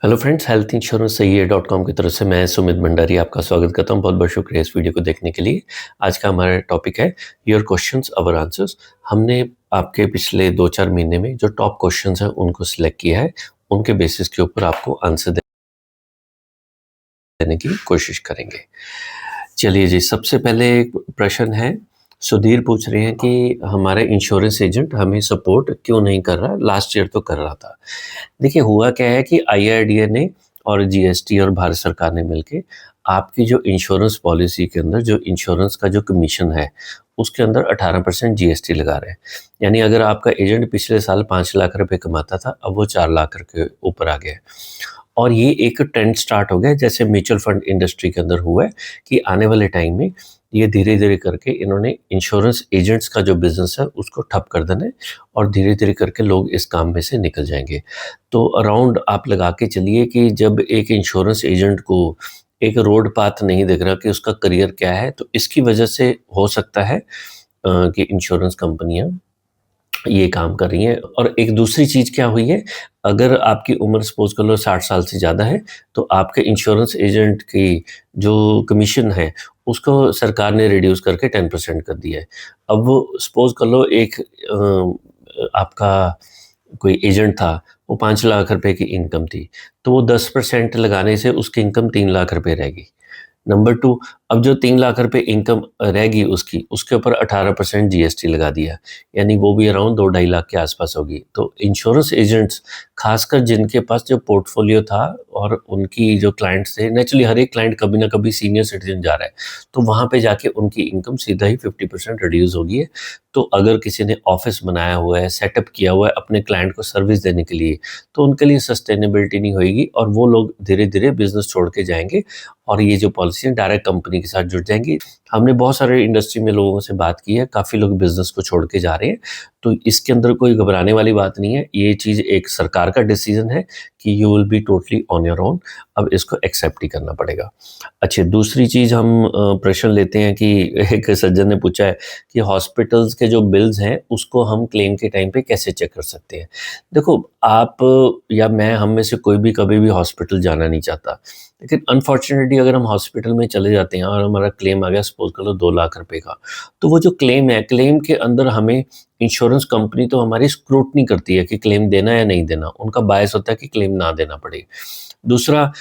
Hello friends, health insurance सही है dot com की तरफ से मैं सुमित भंडारी आपका स्वागत करता हूं। बहुत बहुत शुक्रिया इस वीडियो को देखने के लिए। आज का हमारा टॉपिक है योर क्वेश्चंस अवर आंसर्स। हमने आपके पिछले 2-4 महीने में जो टॉप क्वेश्चंस हैं उनको सिलेक्ट किया है, उनके बेसिस के ऊपर आपको आंसर देने की कोशिश करेंगे। चलिए जी, सबसे पहले प्रश्न है, सुधीर पूछ रहे हैं कि हमारा इंश्योरेंस एजेंट हमें सपोर्ट क्यों नहीं कर रहा, लास्ट ईयर तो कर रहा था। देखिए, हुआ क्या है कि आईआरडीए ने और जीएसटी और भारत सरकार ने मिलके आपकी जो इंश्योरेंस पॉलिसी के अंदर जो इंश्योरेंस का जो कमीशन है उसके अंदर 18% जीएसटी लगा रहे हैं। यानी अगर आपका एजेंट पिछले साल 5 लाख रुपए कमाता था, अब वो 4 लाख के ऊपर आ गया है। और ये एक ट्रेंड स्टार्ट हो गया जैसे म्यूचुअल फंड इंडस्ट्री के अंदर हुआ है कि आने वाले टाइम में ये धीरे धीरे करके इन्होंने इंश्योरेंस एजेंट्स का जो बिजनेस है उसको ठप कर देना है और धीरे धीरे करके लोग इस काम में से निकल जाएंगे। तो अराउंड आप लगा के चलिए कि जब एक इंश्योरेंस एजेंट को एक रोड पाथ नहीं दिख रहा कि उसका करियर क्या है, तो इसकी वजह से हो सकता है कि इंश्योरेंस कंपनियां ये काम कर रही हैं। और एक दूसरी चीज़ क्या हुई है, अगर आपकी उम्र सपोज कर लो 60 साल से ज़्यादा है, तो आपके इंश्योरेंस एजेंट की जो कमीशन है, उसको सरकार ने रिड्यूस करके 10% कर दिया है। अब वो सपोज कर लो एक आपका कोई एजेंट था, वो 5 लाख रुपए की इनकम थी, तो वो 10% लगाने से उसकी इनकम 3 लाख रुपए रहेगी। नंबर 2, अब जो 3 लाख रुपए इनकम रहेगी उसकी, उसके ऊपर 18% जीएसटी लगा दिया, यानी वो भी अराउंड 2-2.5 लाख के आसपास होगी। तो इंश्योरेंस एजेंट्स, खासकर जिनके पास जो पोर्टफोलियो था और उनकी जो क्लाइंट्स थे, नेचुरली हर एक क्लाइंट कभी ना कभी सीनियर सिटीजन जा रहा है, तो वहाँ पे जाके उनकी इनकम सीधा ही 50% रिड्यूस होगी है। तो अगर किसी ने ऑफिस बनाया हुआ है, सेटअप किया हुआ है अपने क्लाइंट को सर्विस देने के लिए, तो उनके लिए सस्टेनेबिलिटी नहीं होएगी और वो लोग धीरे-धीरे बिज़नेस छोड़ के जाएँगे और ये जो पॉलिसी है डायरेक्ट कंपनी के साथ जुड़ जाएँगी। हमने बहुत सारे इंडस्ट्री में लोगों से बात की है, काफ़ी लोग बिज़नेस को छोड़ के जा रहे हैं, तो इसके अंदर कोई घबराने वाली बात नहीं है। ये चीज़ एक सरकार का डिसीज़न है कि you will be totally on your own, अब इसको एक्सेप्ट ही करना पड़ेगा। अच्छा, दूसरी चीज़ हम प्रश्न लेते हैं कि एक सज्जन ने पूछा है कि हॉस्पिटल्स के जो बिल्स हैं, उसको हम क्लेम के टाइम पे कैसे चेक कर सकते हैं? देखो, आप या मैं, हम में से कोई भी कभी भी हॉस्पिटल जाना नहीं चाहता। लेकिन अनफॉर्चुनेटली अगर हम हॉस्पिटल में चले जाते हैं और हमारा क्लेम आ गया सपोज़ कर लो 2 लाख रुपए का, तो वो जो क्लेम है, क्लेम के अंदर हमें इंश्योरेंस कंपनी तो हमारी स्क्रूटनी करती है कि क्लेम देना या नहीं देना। उनका बायस होता है कि क्लेम ना देना पड़े। दूसरा,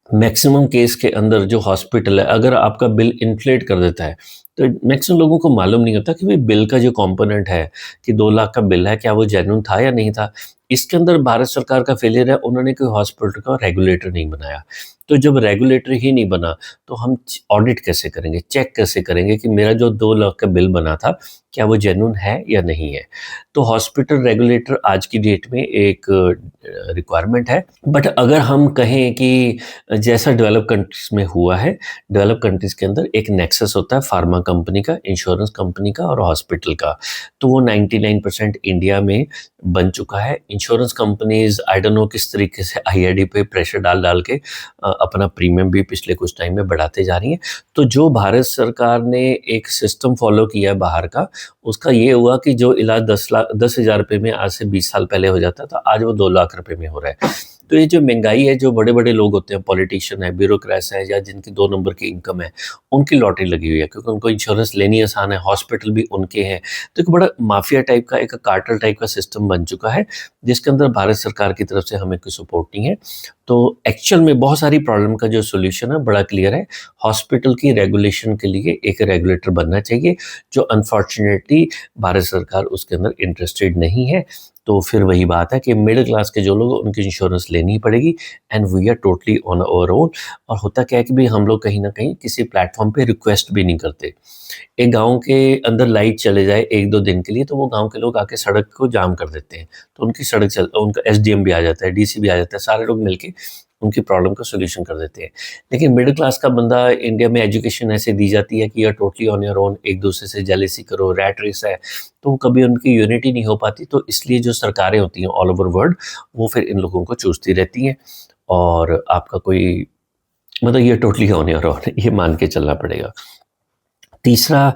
मैक्सिमम केस के अंदर जो हॉस्पिटल है, अगर आपका बिल इन्फ्लेट कर देता है, तो मैक्सिमम लोगों को मालूम नहीं होता कि भाई बिल का जो कंपोनेंट है कि 2 लाख का बिल है, क्या वो जेन्युइन था या नहीं था। इसके अंदर भारत सरकार का फेलियर है, उन्होंने कोई हॉस्पिटल का रेगुलेटर नहीं बनाया। तो जब रेगुलेटर ही नहीं बना, तो हम ऑडिट कैसे करेंगे, चेक कैसे करेंगे कि मेरा जो 2 लाख का बिल बना था, क्या वो जेन्युइन है या नहीं है। तो हॉस्पिटल रेगुलेटर आज की डेट में एक रिक्वायरमेंट है। बट अगर हम कहें कि जैसा डेवलप कंट्रीज़ में हुआ है, डेवलप कंट्रीज़ के अंदर एक नेक्सस होता है फार्मा कंपनी का, इंश्योरेंस कंपनी का और हॉस्पिटल का। तो वो 99% इंडिया में बन चुका है। Insurance companies I don't know किस तरीके से आईआरडी पे प्रेशर डाल-डाल के अपना प्रीमियम भी पिछले कुछ टाइम में बढ़ाते जा रही हैं। तो जो भारत सरकार ने एक सिस्टम फ़ॉलो किया है बाहर का, उसका ये हुआ कि जो इलाज 10,000 रुपए में आज से 20 साल पहले हो जाता था, आज वो 2 लाख रुपए में हो रहा है। तो ये जो महँगाई है, जो बड़े-बड़े लोग होते हैं, पॉलिटिशियन है, ब्यूरोक्रेट्स है या जिनकी 2 नंबर की इनकम है, उनकी लॉटरी लगी हुई है क्योंकि उनको इंश्योरेंस लेनी आसान है, हॉस्पिटल भी उनके हैं। तो एक बड़ा माफिया टाइप का, एक कार्टेल टाइप का सिस्टम बन चुका है, जिसके अंदर भारत सरकार की तरफ से हमें कोई सपोर्ट नहीं है। तो एक्चुअल में बहुत सारी प्रॉब्लम का जो सॉल्यूशन है बड़ा क्लियर है। हॉस्पिटल की रेगुलेशन के लिए एक रेगुलेटर बनना चाहिए, जो अनफॉर्चुनेटली भारत सरकार उसके अंदर इंटरेस्टेड नहीं है। तो फिर वही बात है कि मिडिल क्लास के जो लोग हैं उनकी इंश्योरेंस लेनी ही पड़ेगी and we are totally on our own. और होता क्या है कि भाई हम लोग कहीं न कहीं किसी प्लेटफ़ॉर्म पे रिक्वेस्ट भी नहीं करते। एक गाँव के अंदर लाइट चले जाए 1-2 दिन के लिए, तो वो गाँव के लोग आके सड़क को जाम कर देते हैं। तो उनकी सड़क चल उनका एसडीएम भी आ जाता है, डीसी भी आ जाता है, सारे लोग मिलके उनकी प्रॉब्लम का सॉल्यूशन कर देते हैं। लेकिन मिडिल क्लास का बंदा, इंडिया में एजुकेशन ऐसे दी जाती है कि you are totally on your own, एक-दूसरे से जेलसी करो, रैट रेस है, तो कभी उनकी यूनिटी नहीं हो पाती। तो इसलिए जो सरकारें होती हैं ऑल ओवर वर्ल्ड, वो फिर इन लोगों को चूसती रहती हैं और आपका कोई मतलब ये टोटली ऑन योर ओन ये मान के चलना पड़ेगा। तीसरा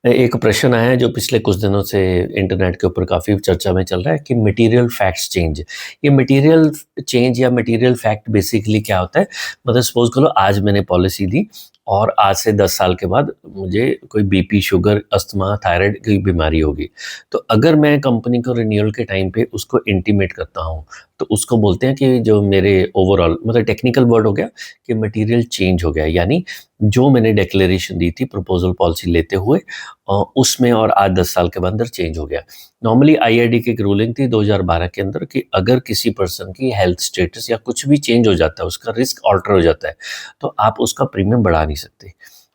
एक प्रश्न आया है जो पिछले कुछ दिनों से इंटरनेट के ऊपर काफ़ी चर्चा में चल रहा है कि मटेरियल फैक्ट्स चेंज। ये मटेरियल चेंज या मटेरियल फैक्ट बेसिकली क्या होता है? मतलब सपोज़ करो आज मैंने पॉलिसी दी और आज से 10 साल के बाद मुझे कोई बीपी, शुगर, अस्थमा, थायराइड की बीमारी होगी। तो अगर मैं कंपनी को रिन्यूअल के टाइम पे उसको इंटीमेट करता हूँ, तो उसको बोलते हैं कि जो मेरे ओवरऑल मतलब टेक्निकल वर्ड हो गया कि मटेरियल चेंज हो गया। यानी जो मैंने डिक्लेरेशन दी थी प्रपोज़ल पॉलिसी लेते हुए उसमें और आज 10 साल के अंदर चेंज हो गया। नॉर्मली आईआरडी की एक रूलिंग थी 2012 के अंदर कि अगर किसी पर्सन की हेल्थ स्टेटस या कुछ भी चेंज हो जाता है, उसका रिस्क अल्टर हो जाता है, तो आप उसका प्रीमियम बढ़ा नहीं सकते।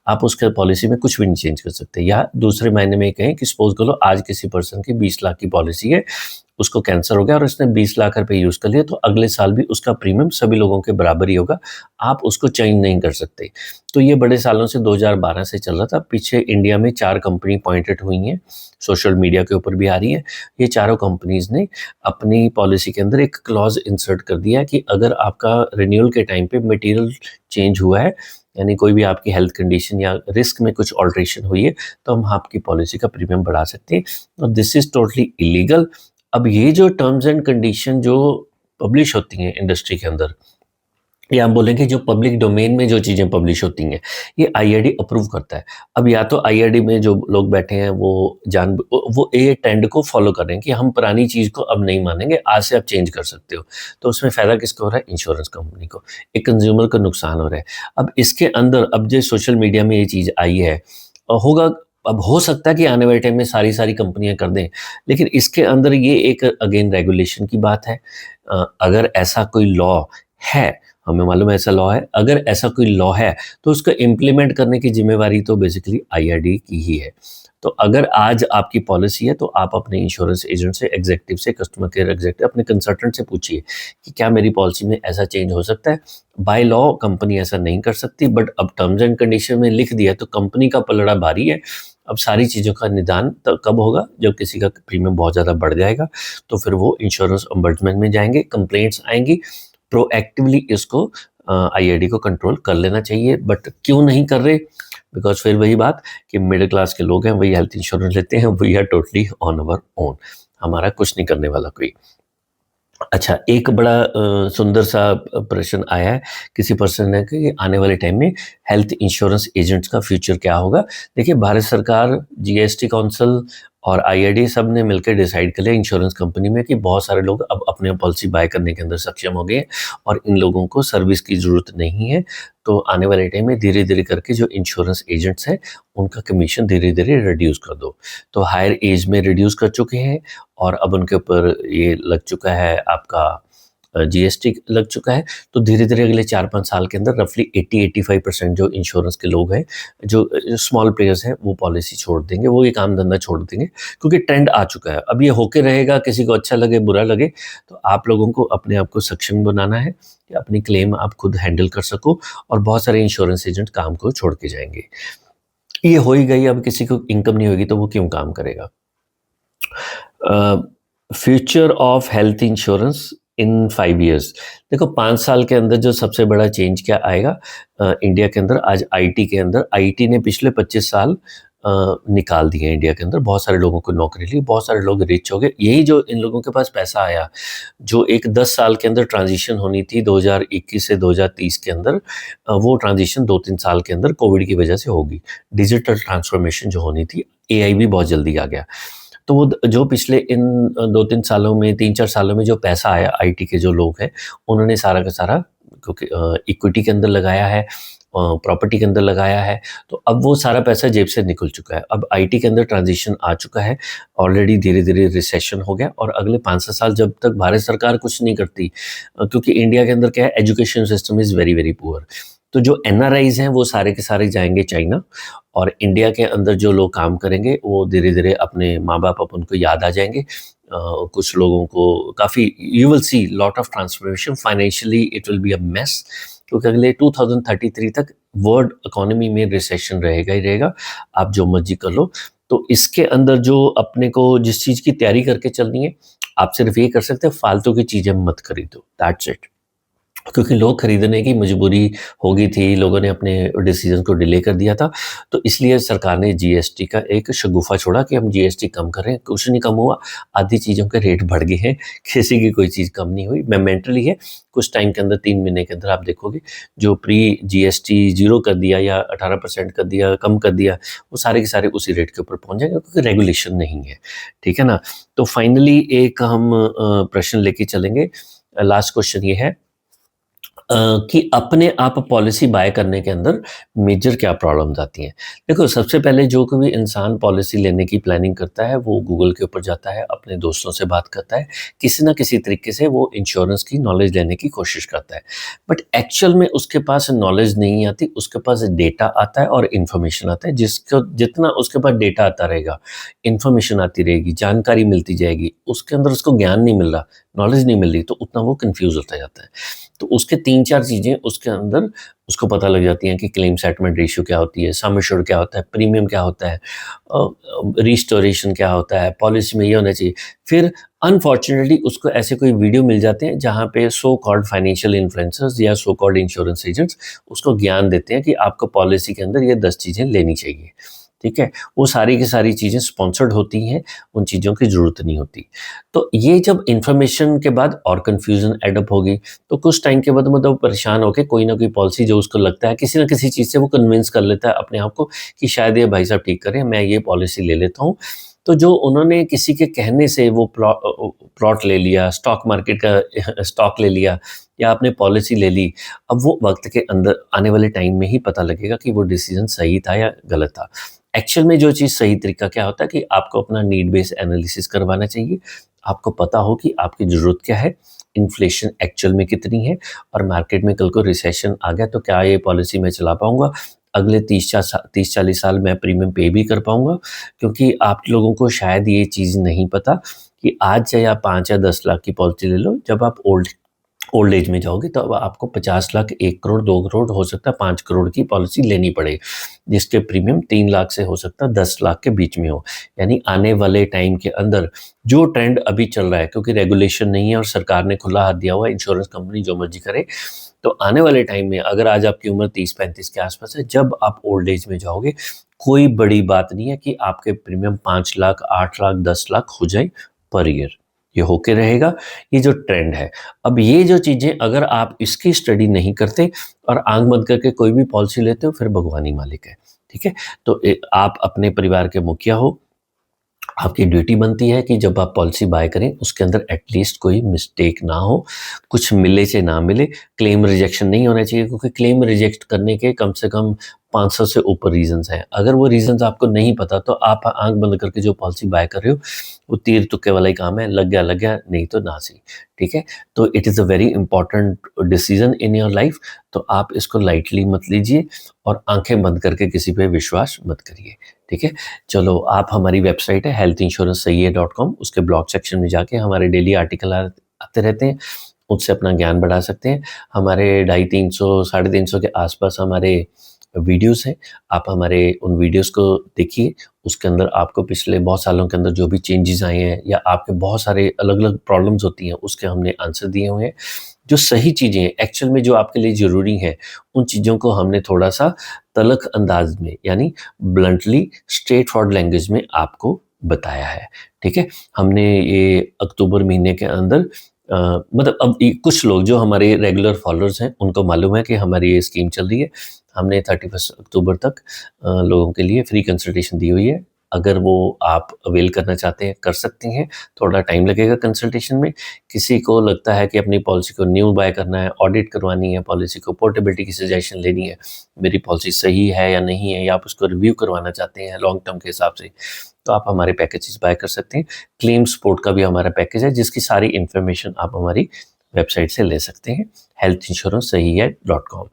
आप उसके पॉलिसी में कुछ भी नहीं चेंज कर सकते या दूसरे मायने में ये कहें कि सपोज़ करो आज किसी पर्सन की 20 लाख की पॉलिसी है, उसको कैंसर हो गया और उसने 20 लाख रुपए यूज़ कर लिए, तो अगले साल भी उसका प्रीमियम सभी लोगों के बराबर ही होगा। आप उसको चेंज नहीं कर सकते। तो ये बड़े सालों से 2012 से चल रहा था। पीछे इंडिया में 4 कंपनी पॉइंटेड हुई हैं, सोशल मीडिया के ऊपर भी आ रही हैं। ये चारों कंपनीज़ ने अपनी पॉलिसी के अंदर एक क्लॉज़ इंसर्ट कर दिया है कि अगर आपका रिन्यूअल के टाइम पे मटेरियल चेंज हुआ है, यानी कोई भी आपकी हेल्थ कंडीशन या रिस्क में कुछ अल्टरेशन हुई है, तो हम आपकी पॉलिसी का प्रीमियम बढ़ा सकते हैं और दिस इज़ टोटली इल्लीगल। अब ये जो टर्म्स एंड कंडीशन जो पब्लिश होती हैं इंडस्ट्री के अंदर या हम बोलेंगे जो पब्लिक डोमेन में जो चीज़ें पब्लिश होती हैं, ये आईआरडी अप्रूव करता है। अब या तो आईआरडी में जो लोग बैठे हैं वो ये ट्रेंड को फ़ॉलो कर रहे हैं कि हम पुरानी चीज़ को अब नहीं मानेंगे, आज से आप चेंज कर सकते हो। तो उसमें फ़ायदा किसको हो रहा है? इंश्योरेंस कंपनी को। एक कंज़्यूमर को नुकसान हो रहा है। अब इसके अंदर अब जो सोशल मीडिया में ये चीज़ आई है होगा अब हो सकता है कि आने वाले टाइम में सारी कंपनियाँ कर दें, लेकिन इसके अंदर ये एक अगेन रेगुलेशन की बात है। अगर ऐसा कोई लॉ है, हमें मालूम है ऐसा लॉ है, अगर ऐसा कोई लॉ है, तो उसको इम्प्लीमेंट करने की ज़िम्मेवारी तो बेसिकली आईआरडी की ही है। तो अगर आज आपकी पॉलिसी है, तो आप अपने इंश्योरेंस एजेंट से, एग्ज़ेक्टिव से, कस्टमर केयर एग्ज़ेक्टिव, अपने कंसल्टेंट से पूछिए कि क्या मेरी पॉलिसी में ऐसा चेंज हो सकता है? बाय लॉ कंपनी ऐसा नहीं कर सकती, बट अब टर्म्स एंड कंडीशन में लिख दिया, तो कंपनी का पलड़ा भारी है। अब सारी चीज़ों का निदान तब कब होगा? जब किसी का प्रीमियम बहुत ज़्यादा बढ़ जाएगा, तो फिर वो इंश्योरेंस ओम्बड्समैन में जाएँगे, कंप्लेंट्स आएँगी, प्रोएक्टिवली इसको आईआरडी को कंट्रोल कर लेना चाहिए, बट क्यों नहीं कर रहे? बिकॉज़ फिर वही बात कि मिडल क्लास के लोग हैं, वही हेल्थ इंश्योरेंस लेते हैं, we are totally on our own. हमारा कुछ नहीं करने वाला कोई। अच्छा, एक बड़ा सुंदर सा प्रश्न आया है, किसी पर्सन ने कि आने वाले टाइम में हेल्थ इंश्योरेंस एजेंट्स का फ्यूचर क्या होगा? देखिए, भारत सरकार, जीएसटी काउंसिल और आईआरडी सब ने मिलकर डिसाइड कर लिया इंश्योरेंस कंपनी में कि बहुत सारे लोग अब अपने पॉलिसी बाय करने के अंदर सक्षम हो गए हैं और इन लोगों को सर्विस की ज़रूरत नहीं है। तो आने वाले टाइम में धीरे-धीरे करके जो इंश्योरेंस एजेंट्स हैं, उनका कमीशन धीरे-धीरे रिड्यूस कर दो। तो हायर एज में रिड्यूस कर चुके हैं और अब उनके ऊपर ये लग चुका है आपका जीएसटी लग चुका है, तो धीरे-धीरे अगले 4-5 साल के अंदर रफ़ली 80-85% जो इंश्योरेंस के लोग हैं, जो स्मॉल प्लेयर्स हैं, वो पॉलिसी छोड़ देंगे, वो ये काम-धंधा छोड़ देंगे, क्योंकि ट्रेंड आ चुका है। अब ये होके रहेगा, किसी को अच्छा लगे, बुरा लगे, तो आप लोगों को अपने आप को सक्षम बनाना है कि अपनी क्लेम आप खुद हैंडल कर सको और बहुत सारे इंश्योरेंस एजेंट काम को छोड़ के जाएँगे। ये हो ही गई, अब किसी को इनकम नहीं होगी, तो वो क्यों काम करेगा? Future of health insurance in 5 years. देखो 5 साल के अंदर जो सबसे बड़ा चेंज क्या आएगा इंडिया के अंदर, आज आईटी के अंदर, आईटी ने पिछले 25 साल निकाल दिए इंडिया के अंदर, बहुत सारे लोगों को नौकरी ली, बहुत सारे लोग रिच हो गए। यही जो इन लोगों के पास पैसा आया, जो एक 10 साल के अंदर ट्रांजिशन होनी थी 2021 से 2030 के अंदर, वो ट्रांजिशन 2-3 साल के अंदर कोविड की वजह से होगी। डिजिटल ट्रांसफॉर्मेशन जो होनी थी, एआई भी बहुत जल्दी आ गया। तो वो जो पिछले इन 2-3 सालों में, 3-4 सालों में जो पैसा आया आईटी के जो लोग हैं, उन्होंने सारा का सारा क्योंकि इक्विटी के अंदर लगाया है, प्रॉपर्टी के अंदर लगाया है, तो अब वो सारा पैसा जेब से निकल चुका है। अब आईटी के अंदर ट्रांज़िशन आ चुका है, ऑलरेडी धीरे-धीरे रिसेशन हो गया और अगले 5-7 साल जब तक भारत सरकार कुछ नहीं करती क्योंकि इंडिया के अंदर क्या है, education system is very, very poor. तो जो एनआरआईज़ हैं, वो सारे के सारे जाएँगे चाइना और इंडिया के अंदर जो लोग काम करेंगे वो धीरे-धीरे अपने माँ-बाप अब उनको याद आ जाएँगे। कुछ लोगों को काफ़ी you will see lot of transformation financially it will be a mess क्योंकि अगले 2033 तक वर्ल्ड इकोनॉमी में रिसेशन रहेगा ही रहेगा, आप जो मर्ज़ी कर लो। तो इसके अंदर जो अपने को जिस चीज़ की तैयारी करके चलनी है, आप सिर्फ़ ये कर सकते हैं फालतू की चीज़ें मत खरीदो, दैट्स इट। क्योंकि लोग खरीदने की मजबूरी हो गई थी, लोगों ने अपने डिसीज़न को डिले कर दिया था, तो इसलिए सरकार ने जीएसटी का एक शगुफ़ा छोड़ा कि हम जीएसटी कम कर रहे हैं, कुछ नहीं कम हुआ, आधी चीज़ों के रेट बढ़ गए हैं, किसी की कोई चीज़ कम नहीं हुई, मोमेंटली है, कुछ टाइम के अंदर 3 महीने के अंदर आप देखोगे, जो प्री जीएसटी 0 कर दिया या 18% कर दिया, कम कर दिया, वो सारे के सारे उसी रेट के ऊपर पहुँच जाएँगे क्योंकि रेगुलेशन नहीं है, ठीक है ना? तो फाइनली एक हम प्रश्न लेके चलेंगे, लास्ट क्वेश्चन ये है कि अपने आप पॉलिसी बाय करने के अंदर मेजर क्या प्रॉब्लम्स आती हैं? देखो, सबसे पहले जो कोई इंसान पॉलिसी लेने की प्लानिंग करता है, वो गूगल के ऊपर जाता है, अपने दोस्तों से बात करता है, किसी न किसी तरीके से वो इंश्योरेंस की नॉलेज लेने की कोशिश करता है। बट एक्चुअल में उसके पास नॉलेज नहीं आती, उसके पास डेटा आता है और इन्फॉर्मेशन आता है, जिसको जितना उसके पास डेटा आता रहेगा, इन्फॉर्मेशन आती रहेगी, जानकारी मिलती जाएगी, उसके अंदर उसको ज्ञान नहीं मिल रहा, नॉलेज नहीं मिल रही, तो उतना वो कन्फ्यूज़ होता जाता है। तो उसके 3-4 चीज़ें उसके अंदर उसको पता लग जाती हैं कि क्लेम सेटलमेंट रेशियो क्या होती है, सम एश्योर्ड क्या होता है, प्रीमियम क्या होता है, रिस्टोरेशन क्या होता है, पॉलिसी में ये होना चाहिए। फिर अनफॉर्च्युनेटली उसको ऐसे कोई वीडियो मिल जाते हैं जहाँ पे सो कॉल्ड फाइनेंशियल इन्फ्लुएंसर्स या सो कॉल्ड इंश्योरेंस एजेंट्स उसको ज्ञान देते हैं कि आपको पॉलिसी के अंदर ये 10 चीज़ें लेनी चाहिए, ठीक है? वो सारी की सारी चीज़ें स्पॉन्सर्ड होती हैं, उन चीज़ों की ज़रूरत नहीं होती। तो ये जब इन्फॉर्मेशन के बाद और कन्फ्यूज़न एड अप होगी, तो कुछ टाइम के बाद मतलब परेशान होके कोई ना कोई पॉलिसी जो उसको लगता है, किसी न किसी चीज़ से वो कन्विंस कर लेता है अपने आप को कि शायद ये भाई साहब ठीक कर रहे हैं, मैं ये पॉलिसी ले लेता हूँ। तो जो उन्होंने किसी के कहने से वो प्लॉट ले लिया, स्टॉक मार्केट का स्टॉक ले लिया या आपने पॉलिसी ले ली, अब वो वक़्त के अंदर आने वाले टाइम में ही पता लगेगा कि वो डिसीज़न सही था या गलत था। एक्चुअल में जो चीज़ सही तरीका क्या होता है कि आपको अपना नीड बेस्ड एनालिसिस करवाना चाहिए। आपको पता हो कि आपकी ज़रूरत क्या है, इन्फ्लेशन एक्चुअल में कितनी है और मार्केट में कल को रिसेशन आ गया तो क्या ये पॉलिसी मैं चला पाऊँगा? अगले 30-40 साल मैं प्रीमियम पे भी कर पाऊँगा? क्योंकि आप लोगों को शायद ये चीज़ नहीं पता कि आज चाहे आप 5 या 10 लाख की पॉलिसी ले लो, जब आप ओल्ड एज में जाओगे तो अब आपको 50 लाख, 1 करोड़, 2 करोड़ हो सकता है 5 करोड़ की पॉलिसी लेनी पड़े, जिसके प्रीमियम 3 लाख से हो सकता है 10 लाख के बीच में हो। यानी आने वाले टाइम के अंदर जो ट्रेंड अभी चल रहा है क्योंकि रेगुलेशन नहीं है और सरकार ने खुला हाथ दिया हुआ है, इंश्योरेंस कंपनी जो मर्ज़ी करे, तो आने वाले टाइम में अगर आज आपकी उम्र 30-35 के आस-पास है, जब आप ओल्ड एज में जाओगे, कोई बड़ी बात नहीं है कि आपके प्रीमियम 5 लाख, 8 लाख, 10 लाख हो जाए पर ईयर। ये होके रहेगा, ये जो ट्रेंड है। अब ये जो चीज़ें अगर आप इसकी स्टडी नहीं करते और आँख बंद करके कोई भी पॉलिसी लेते हो, फिर भगवान ही मालिक है, ठीक है? तो आप अपने परिवार के मुखिया हो, आपकी ड्यूटी बनती है कि जब आप पॉलिसी बाय करें, उसके अंदर एटलीस्ट कोई मिस्टेक ना हो, कुछ मिले से ना मिले, क्लेम रिजेक्शन नहीं होना चाहिए क्योंकि क्लेम रिजेक्ट करने के कम से कम 500 से ऊपर रीज़न्स हैं। अगर वो रीज़न्स आपको नहीं पता, तो आप आँख बंद करके जो पॉलिसी बाय कर रहे हो, वो तीर-तुक्के वाला ही काम है, लग गया, नहीं तो ना सही, ठीक है? तो it is a very important decision in your life, तो आप इसको लाइटली मत लीजिए और आँखें बंद करके किसी पे विश्वास मत करिए, ठीक है? चलो, आप हमारी वेबसाइट है healthinsurancesahiye.com, उसके ब्लॉग सेक्शन में जाके हमारे डेली आर्टिकल आते रहते हैं, उससे अपना ज्ञान बढ़ा सकते हैं। हमारे 250, 350 के आसपास हमारे वीडियोज़ हैं, आप हमारे उन वीडियोज़ को देखिए, उसके अंदर आपको पिछले बहुत सालों के अंदर जो भी चेंजेज़ आए हैं या आपके बहुत सारे अलग-अलग प्रॉब्लम्स होती हैं, उसके हमने आंसर दिए हुए हैं। जो सही चीज़ें हैं, एक्चुअल में जो आपके लिए ज़रूरी हैं, उन चीज़ों को हमने थोड़ा-सा तल्ख़ अंदाज़ में यानी ब्लंटली स्ट्रेट फॉरवर्ड लैंग्वेज में आपको बताया है, ठीक है? हमने ये अक्टूबर महीने के अंदर मतलब अब कुछ लोग जो हमारे रेगुलर फॉलोअर्स हैं, उनको मालूम है कि हमारी ये स्कीम चल रही है। हमने 31 अक्टूबर तक लोगों के लिए फ्री कंसल्टेशन दी हुई है। अगर वो आप अवेल करना चाहते हैं, कर सकती हैं। थोड़ा टाइम लगेगा कंसल्टेशन में। किसी को लगता है कि अपनी पॉलिसी को न्यू बाय करना है, ऑडिट करवानी है, पॉलिसी को पोर्टेबिलिटी की सजेशन लेनी है, मेरी पॉलिसी सही है या नहीं है, या आप उसको रिव्यू करवाना चाहते हैं लॉन्ग टर्म के हिसाब से, तो आप हमारे पैकेजेस बाय कर सकते हैं। क्लेम सपोर्ट का भी हमारा पैकेज है, जिसकी सारी इन्फॉर्मेशन आप हमारी वेबसाइट से ले सकते हैं, healthinsurancesahiye.com।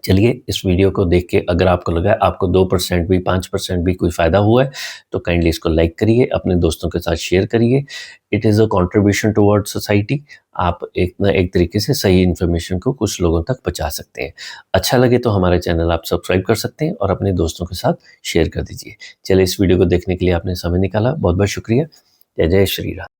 चलिए, इस वीडियो को देख के अगर आपको लगा आपको 2% भी, 5% भी कोई फ़ायदा हुआ है, तो काइंडली इसको लाइक करिए, अपने दोस्तों के साथ शेयर करिए। It is a contribution towards society. आप एक ना एक तरीके से सही इन्फॉर्मेशन को कुछ लोगों तक पहुँचा सकते हैं। अच्छा लगे तो हमारा चैनल आप सब्सक्राइब कर सकते हैं और अपने दोस्तों के साथ शेयर कर दीजिए। चलिए, इस वीडियो को देखने के लिए आपने समय निकाला, बहुत-बहुत शुक्रिया। जय जय श्री राम।